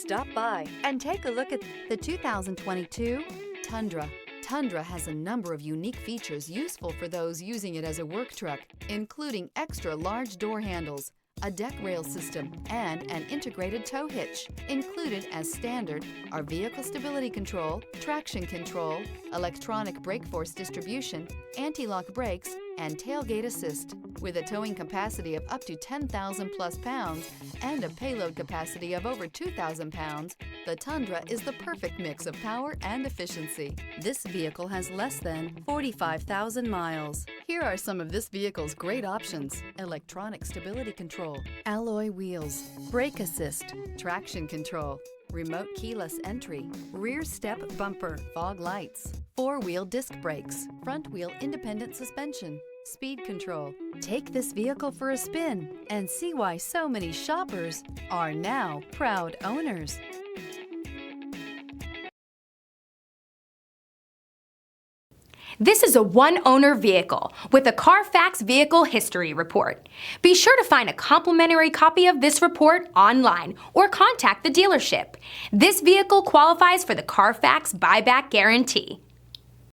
Stop by and take a look at the 2022 Tundra. Tundra has a number of unique features useful for those using it as a work truck, including extra large door handles, a deck rail system, and an integrated tow hitch. Included as standard are vehicle stability control, traction control, electronic brake force distribution, anti-lock brakes, and tailgate assist. With a towing capacity of up to 10,000 plus pounds and a payload capacity of over 2,000 pounds, the Tundra is the perfect mix of power and efficiency. This vehicle has less than 45,000 miles. Here are some of this vehicle's great options: electronic stability control, alloy wheels, brake assist, traction control, remote keyless entry, rear step bumper, fog lights, four-wheel disc brakes, front-wheel independent suspension, speed control. Take this vehicle for a spin and see why so many shoppers are now proud owners. This is a one-owner vehicle with a Carfax Vehicle History Report. Be sure to find a complimentary copy of this report online or contact the dealership. This vehicle qualifies for the Carfax Buyback Guarantee.